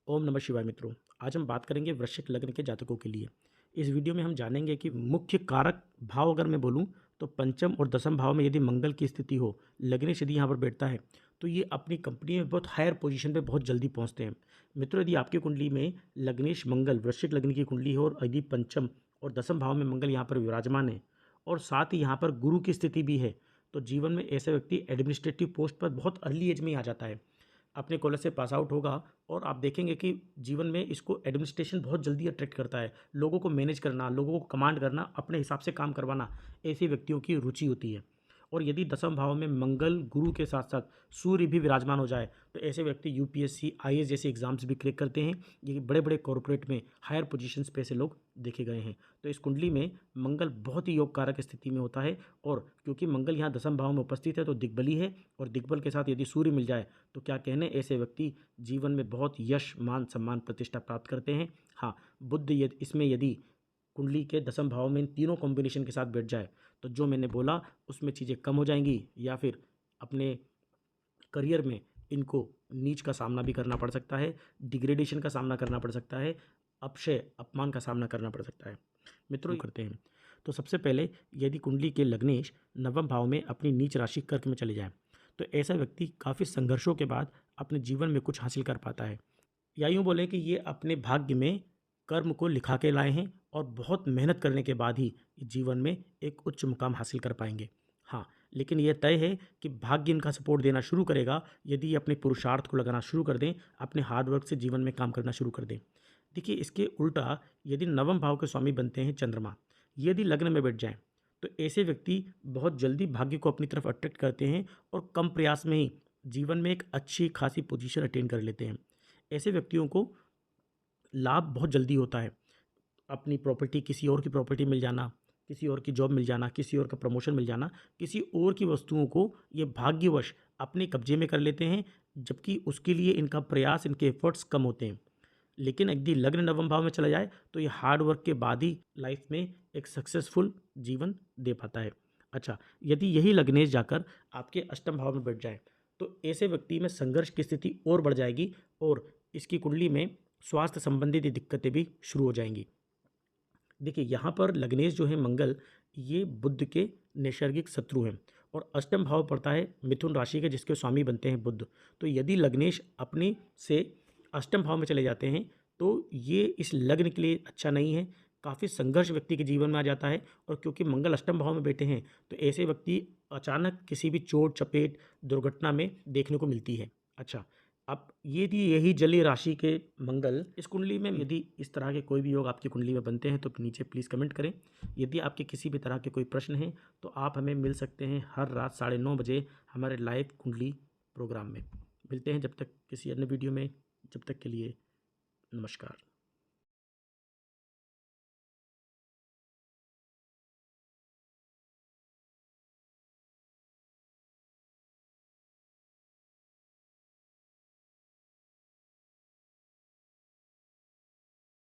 ओम नमः शिवाय मित्रों। आज हम बात करेंगे वृश्चिक लग्न के जातकों के लिए। इस वीडियो में हम जानेंगे कि मुख्य कारक भाव अगर मैं बोलूं तो पंचम और दसम भाव में यदि मंगल की स्थिति हो, लग्नेश यदि यहाँ पर बैठता है तो ये अपनी कंपनी में बहुत हायर पोजीशन पे बहुत जल्दी पहुंचते हैं। मित्रों, यदि आपकी कुंडली में लग्नेश मंगल वृश्चिक लग्न की कुंडली हो और यदि पंचम और दसम भाव में मंगल यहाँ पर विराजमान है और साथ ही यहाँ पर गुरु की स्थिति भी है, तो जीवन में ऐसा व्यक्ति एडमिनिस्ट्रेटिव पोस्ट पर बहुत अर्ली एज में ही आ जाता है। अपने कॉलेज से पास आउट होगा और आप देखेंगे कि जीवन में इसको एडमिनिस्ट्रेशन बहुत जल्दी अट्रैक्ट करता है। लोगों को मैनेज करना, लोगों को कमांड करना, अपने हिसाब से काम करवाना, ऐसे व्यक्तियों की रुचि होती है। और यदि दसम भाव में मंगल गुरु के साथ साथ सूर्य भी विराजमान हो जाए तो ऐसे व्यक्ति यूपीएससी आईएएस जैसे एग्जाम्स भी क्रैक करते हैं। ये बड़े बड़े कॉरपोरेट में हायर पोजीशंस पे ऐसे लोग देखे गए हैं। तो इस कुंडली में मंगल बहुत ही योग कारक स्थिति में होता है और क्योंकि मंगल यहाँ दसम भाव में उपस्थित है तो दिग्बली है और दिग्बल के साथ यदि सूर्य मिल जाए तो क्या कहने, ऐसे व्यक्ति जीवन में बहुत यश, मान, सम्मान, प्रतिष्ठा प्राप्त करते हैं। हाँ, बुध यदि इसमें यदि कुंडली के दसम भाव में इन तीनों कॉम्बिनेशन के साथ बैठ जाए तो जो मैंने बोला उसमें चीज़ें कम हो जाएंगी या फिर अपने करियर में इनको नीच का सामना भी करना पड़ सकता है, डिग्रेडेशन का सामना करना पड़ सकता है, अपशय अपमान का सामना करना पड़ सकता है। मित्रों करते हैं तो सबसे पहले यदि कुंडली के लग्नेश नवम भाव में अपनी नीच राशि कर्क में चले जाए तो ऐसा व्यक्ति काफ़ी संघर्षों के बाद अपने जीवन में कुछ हासिल कर पाता है। या यूँ बोलें कि ये अपने भाग्य में कर्म को लिखा के लाए हैं और बहुत मेहनत करने के बाद ही जीवन में एक उच्च मुकाम हासिल कर पाएंगे। हाँ, लेकिन यह तय है कि भाग्य इनका सपोर्ट देना शुरू करेगा यदि ये अपने पुरुषार्थ को लगाना शुरू कर दें, अपने हार्डवर्क से जीवन में काम करना शुरू कर दें। देखिए, इसके उल्टा यदि नवम भाव के स्वामी बनते हैं चंद्रमा, यदि लग्न में बैठ जाएं तो ऐसे व्यक्ति बहुत जल्दी भाग्य को अपनी तरफ अट्रैक्ट करते हैं और कम प्रयास में ही जीवन में एक अच्छी खासी पोजीशन अटेन कर लेते हैं। ऐसे व्यक्तियों को लाभ बहुत जल्दी होता है। अपनी प्रॉपर्टी, किसी और की प्रॉपर्टी मिल जाना, किसी और की जॉब मिल जाना, किसी और का प्रमोशन मिल जाना, किसी और की वस्तुओं को ये भाग्यवश अपने कब्जे में कर लेते हैं, जबकि उसके लिए इनका प्रयास, इनके एफर्ट्स कम होते हैं। लेकिन यदि लग्न नवम भाव में चला जाए तो ये हार्ड वर्क के बाद ही लाइफ में एक सक्सेसफुल जीवन दे पाता है। अच्छा, यदि यही लग्नेश जाकर आपके अष्टम भाव में बैठ जाए तो ऐसे व्यक्ति में संघर्ष की स्थिति और बढ़ जाएगी और इसकी कुंडली में स्वास्थ्य संबंधित दिक्कतें भी शुरू हो जाएंगी। देखिए, यहाँ पर लग्नेश जो है मंगल, ये बुध के नैसर्गिक शत्रु हैं और अष्टम भाव पड़ता है मिथुन राशि के जिसके स्वामी बनते हैं बुध। तो यदि लग्नेश अपने से अष्टम भाव में चले जाते हैं तो ये इस लग्न के लिए अच्छा नहीं है। काफ़ी संघर्ष व्यक्ति के जीवन में आ जाता है और क्योंकि मंगल अष्टम भाव में बैठे हैं तो ऐसे व्यक्ति अचानक किसी भी चोट चपेट दुर्घटना में देखने को मिलती है। अच्छा, अब यदि यही जलीय राशि के मंगल इस कुंडली में यदि इस तरह के कोई भी योग आपकी कुंडली में बनते हैं तो नीचे प्लीज़ कमेंट करें। यदि आपके किसी भी तरह के कोई प्रश्न हैं तो आप हमें मिल सकते हैं हर रात 9:30 बजे हमारे लाइव कुंडली प्रोग्राम में। मिलते हैं जब तक किसी अन्य वीडियो में। जब तक के लिए नमस्कार।